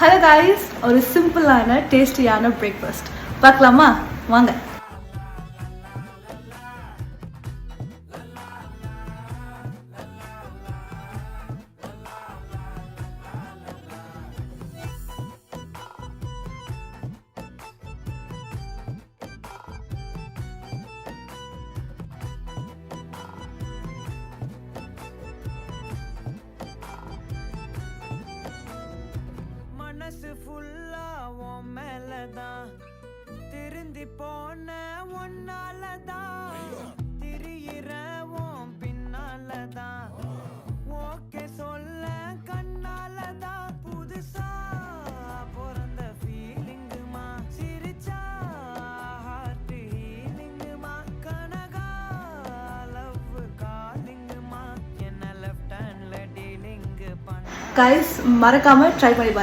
Hello guys, ஒரு சிம்பிளான டேஸ்டியான பிரேக்ஃபாஸ்ட் பார்க்கலாமா? வாங்க. மனசு ஃபுல்லா உன் மேலதான் திருந்தி போன ஒன்னாலதான் திரியிற உன் பின்னாலதான் ஓகே சொல்ல கண்ணாலதான் புதுசா பிறந்த ஃபீலிங்குமா சிரிச்சா ஹார்ட் ஹீலிங்குமா கனகா லவ் காலிங்குமா என்ன லெஃப்ட் ஹேண்ட்ல டீலிங்கு பண்ண காய்ஸ், மறக்காம ட்ரை பண்ணி பாருங்க.